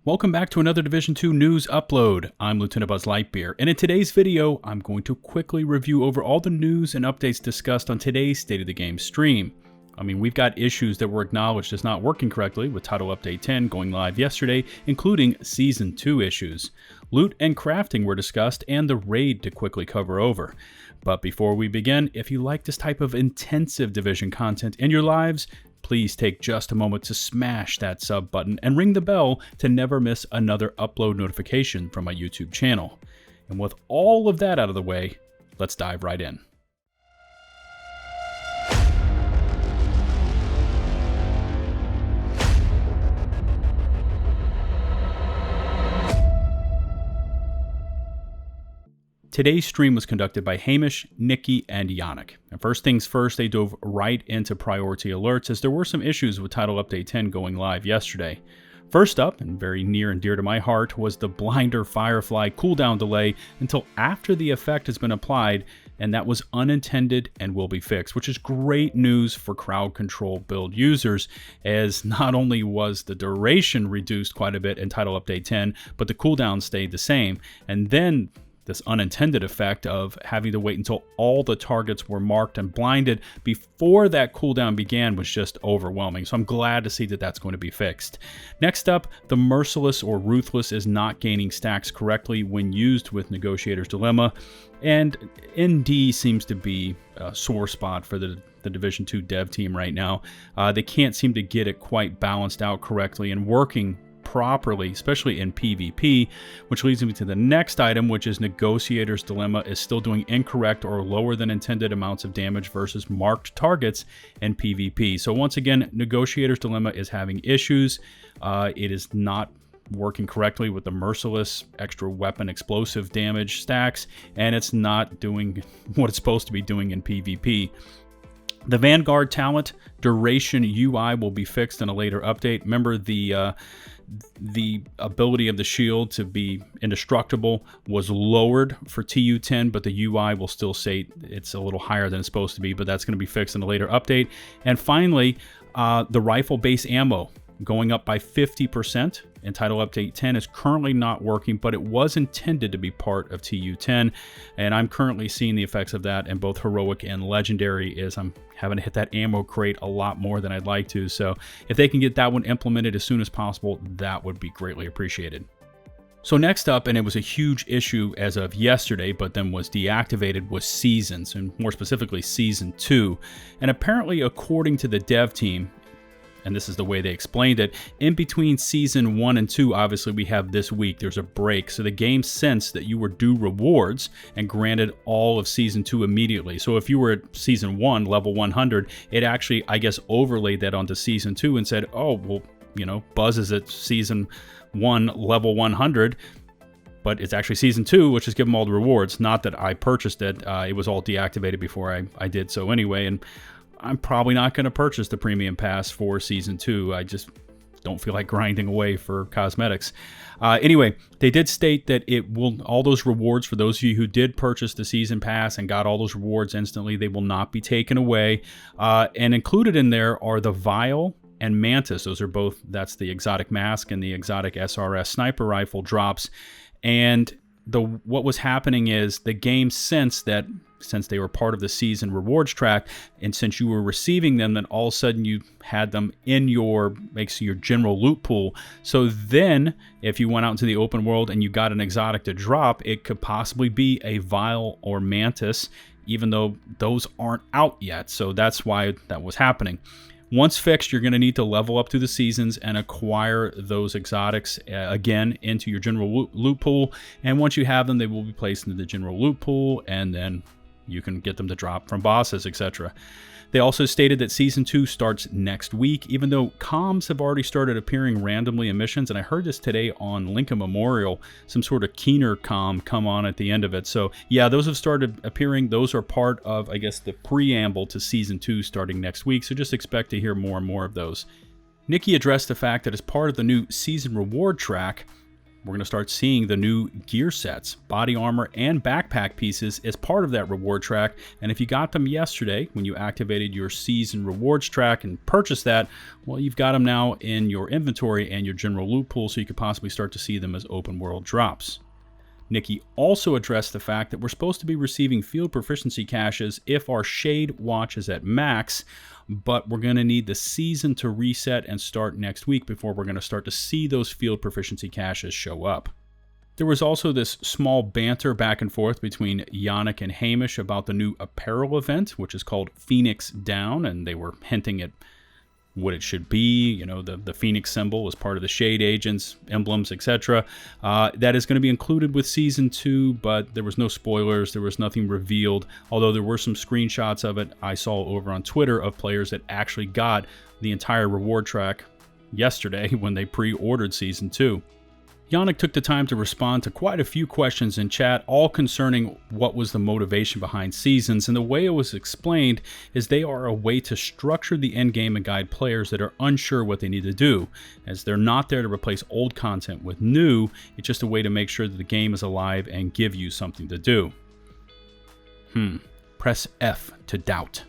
Welcome back to another Division 2 news upload. I'm LtBuzzLitebeer, and in today's video, I'm going to quickly review over all the news and updates discussed on today's State of the Game stream. We've got issues that were acknowledged as not working correctly with Title Update 10 going live yesterday, including Season 2 issues. Loot and crafting were discussed, and the raid to quickly cover over. But before we begin, if you like this type of intensive Division content in your lives, please take just a moment to smash that sub button and ring the bell to never miss another upload notification from my YouTube channel. And with all of that out of the way, let's dive right in. Today's stream was conducted by Hamish, Nikki, and Yannick. And first things first, they dove right into priority alerts as there were some issues with Title Update 10 going live yesterday. First up, and very near and dear to my heart, was the Blinder Firefly cooldown delay until after the effect has been applied, and that was unintended and will be fixed, which is great news for crowd control build users, as not only was the duration reduced quite a bit in Title Update 10, but the cooldown stayed the same. And then this unintended effect of having to wait until all the targets were marked and blinded before that cooldown began was just overwhelming. So I'm glad to see that that's going to be fixed. Next up, the Merciless or Ruthless is not gaining stacks correctly when used with Negotiator's Dilemma, and ND seems to be a sore spot for the Division 2 dev team right now. They can't seem to get it quite balanced out correctly and working properly, especially in PvP, which leads me to the next item, which is Negotiator's Dilemma is still doing incorrect or lower than intended amounts of damage versus marked targets in PvP. So once again, Negotiator's Dilemma is having issues. It is not working correctly with the Merciless extra weapon explosive damage stacks, and it's not doing what it's supposed to be doing in PvP. The Vanguard talent duration UI will be fixed in a later update. Remember, the ability of the shield to be indestructible was lowered for TU10, but the UI will still say it's a little higher than it's supposed to be, but that's going to be fixed in a later update. And finally, the rifle base ammo going up by 50% in Title Update 10 is currently not working, but it was intended to be part of TU10, and I'm currently seeing the effects of that in both Heroic and Legendary as I'm having to hit that ammo crate a lot more than I'd like to. So if they can get that one implemented as soon as possible, that would be greatly appreciated. So next up, and it was a huge issue as of yesterday, but then was deactivated, was Seasons, and more specifically Season 2. And apparently, according to the dev team, and this is the way they explained it, in between Season 1 and 2, obviously we have this week, there's a break, so the game sensed that you were due rewards and granted all of Season 2 immediately. So if you were at Season 1, level 100, it actually, I guess, overlaid that onto Season 2 and said, oh, well, you know, Buzz is at Season 1, level 100, but it's actually Season 2, which is give them all the rewards. Not that I purchased it, it was all deactivated before I did so anyway, and I'm probably not going to purchase the Premium Pass for Season 2. I just don't feel like grinding away for cosmetics. Anyway, they did state that it will, all those rewards for those of you who did purchase the Season Pass and got all those rewards instantly, they will not be taken away. And included in there are the Vial and Mantis. Those are both, that's the exotic mask and the exotic SRS sniper rifle drops. And what was happening is the game sensed that since they were part of the season rewards track, and since you were receiving them, then all of a sudden you had them in your general loot pool. So then, if you went out into the open world and you got an exotic to drop, it could possibly be a Vial or Mantis, even though those aren't out yet. So that's why that was happening. Once fixed, you're going to need to level up through the seasons and acquire those exotics again into your general loot pool. And once you have them, they will be placed into the general loot pool, and then you can get them to drop from bosses, etc. They also stated that Season 2 starts next week, even though comms have already started appearing randomly in missions, and I heard this today on Lincoln Memorial, some sort of Keener comm come on at the end of it. So yeah, those have started appearing. Those are part of, I guess, the preamble to Season 2 starting next week, so just expect to hear more and more of those. Nikki addressed the fact that as part of the new season reward track, we're going to start seeing the new gear sets, body armor, and backpack pieces as part of that reward track. And if you got them yesterday when you activated your season rewards track and purchased that, well, you've got them now in your inventory and your general loot pool, so you could possibly start to see them as open world drops. Nikki also addressed the fact that we're supposed to be receiving field proficiency caches if our shade watch is at max, but we're going to need the season to reset and start next week before we're going to start to see those field proficiency caches show up. There was also this small banter back and forth between Yannick and Hamish about the new apparel event, which is called Phoenix Down, and they were hinting at what it should be, you know, the Phoenix symbol as part of the shade agents, emblems, etc. That is going to be included with Season 2, but there was no spoilers, there was nothing revealed, although there were some screenshots of it I saw over on Twitter of players that actually got the entire reward track yesterday when they pre-ordered Season 2. Yannick took the time to respond to quite a few questions in chat, all concerning what was the motivation behind seasons, and the way it was explained is they are a way to structure the endgame and guide players that are unsure what they need to do, as they're not there to replace old content with new. It's just a way to make sure that the game is alive and give you something to do. Press F to doubt.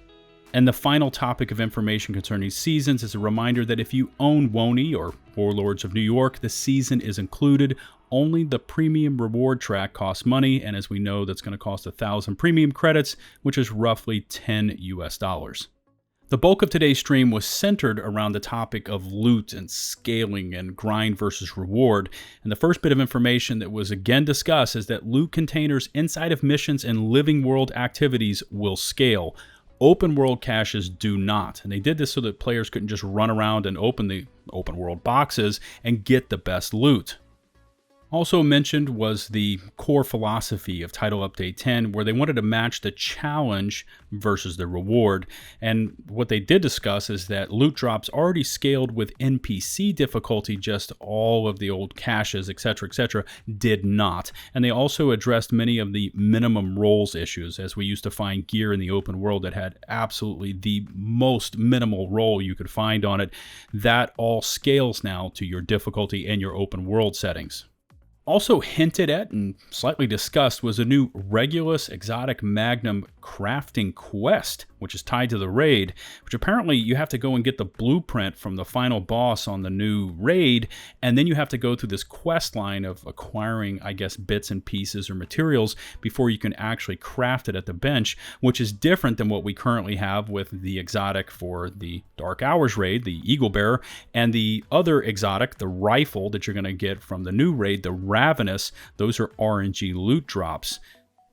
And the final topic of information concerning seasons is a reminder that if you own WONI or Warlords of New York, the season is included. Only the premium reward track costs money, and as we know, that's going to cost 1,000 premium credits, which is roughly $10 US. The bulk of today's stream was centered around the topic of loot and scaling and grind versus reward. And the first bit of information that was again discussed is that loot containers inside of missions and living world activities will scale. Open world caches do not, and they did this so that players couldn't just run around and open the open world boxes and get the best loot. Also mentioned was the core philosophy of Title Update 10, where they wanted to match the challenge versus the reward. And what they did discuss is that loot drops already scaled with NPC difficulty, just all of the old caches, etc., did not. And they also addressed many of the minimum rolls issues, as we used to find gear in the open world that had absolutely the most minimal roll you could find on it. That all scales now to your difficulty and your open world settings. Also hinted at and slightly discussed was a new Regulus Exotic Magnum crafting quest, which is tied to the raid, which apparently you have to go and get the blueprint from the final boss on the new raid, and then you have to go through this quest line of acquiring, I guess, bits and pieces or materials before you can actually craft it at the bench, which is different than what we currently have with the exotic for the Dark Hours raid, the Eagle Bearer, and the other exotic, the rifle that you're going to get from the new raid, the Ravenous. Those are RNG loot drops.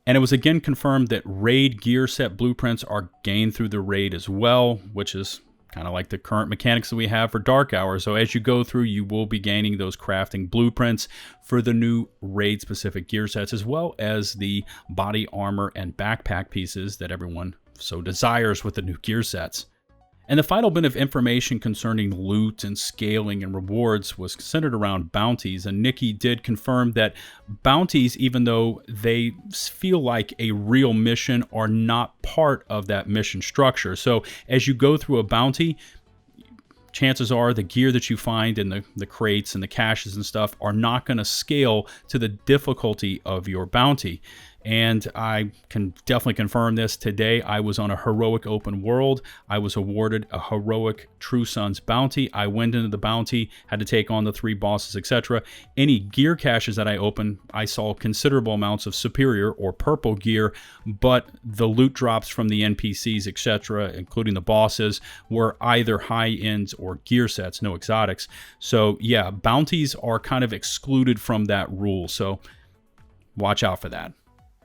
And it was again confirmed that raid gear set blueprints are gained through the raid as well, which is kind of like the current mechanics that we have for Dark Hours. So as you go through, you will be gaining those crafting blueprints for the new raid specific gear sets, as well as the body armor and backpack pieces that everyone so desires with the new gear sets. And the final bit of information concerning loot and scaling and rewards was centered around bounties. And Nikki did confirm that bounties, even though they feel like a real mission, are not part of that mission structure. So as you go through a bounty, chances are the gear that you find in the crates and the caches and stuff are not going to scale to the difficulty of your bounty. And I can definitely confirm this. Today, I was on a heroic open world. I was awarded a heroic True Sons bounty. I went into the bounty, had to take on the 3 bosses, etc. Any gear caches that I opened, I saw considerable amounts of superior or purple gear, but the loot drops from the NPCs, etc., including the bosses, were either high ends or gear sets, no exotics. So yeah, bounties are kind of excluded from that rule. So watch out for that.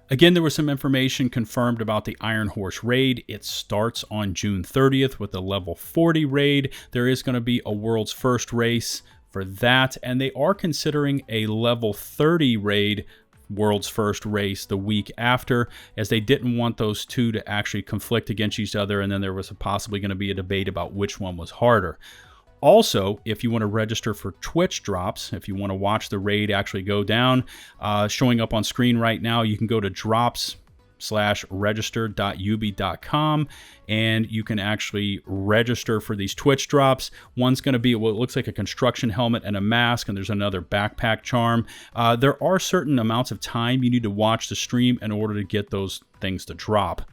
Again, there was some information confirmed about the Iron Horse raid. It starts on June 30th with a level 40 raid. There is going to be a world's first race for that, and they are considering a level 30 raid, world's first race, the week after, as they didn't want those two to actually conflict against each other, and then there was possibly going to be a debate about which one was harder. Also, if you want to register for Twitch drops, if you want to watch the raid actually go down, showing up on screen right now, you can go to drops twitch.tv/register.ubi.com, and you can actually register for these Twitch drops. One's going to be what looks like a construction helmet and a mask, and there's another backpack charm. There are certain amounts of time you need to watch the stream in order to get those things to drop.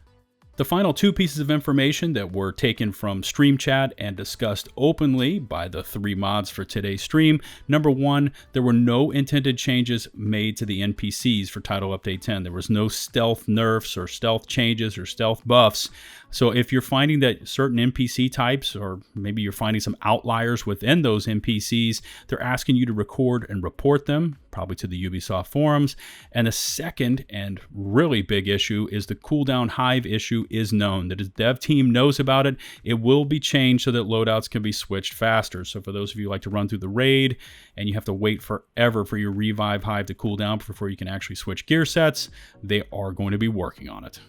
The final two pieces of information that were taken from Stream Chat and discussed openly by the three mods for today's stream. Number one, there were no intended changes made to the NPCs for Title Update 10. There was no stealth nerfs or stealth changes or stealth buffs. So if you're finding that certain NPC types, or maybe you're finding some outliers within those NPCs, they're asking you to record and report them, probably to the Ubisoft forums. And the second and really big issue is the cooldown hive issue is known. The dev team knows about it. It will be changed so that loadouts can be switched faster. So for those of you who like to run through the raid and you have to wait forever for your revive hive to cool down before you can actually switch gear sets, they are going to be working on it.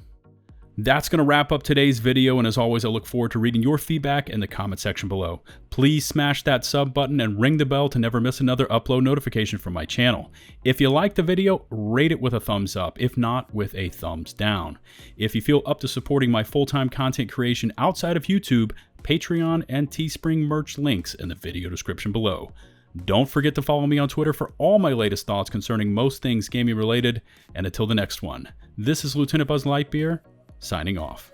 That's going to wrap up today's video, and as always, I look forward to reading your feedback in the comment section below. Please smash that sub button and ring the bell to never miss another upload notification from my channel. If you liked the video, rate it with a thumbs up, if not, with a thumbs down. If you feel up to supporting my full-time content creation outside of YouTube, Patreon and Teespring merch links in the video description below. Don't forget to follow me on Twitter for all my latest thoughts concerning most things gaming related, and until the next one, this is LtBuzzLitebeer, signing off.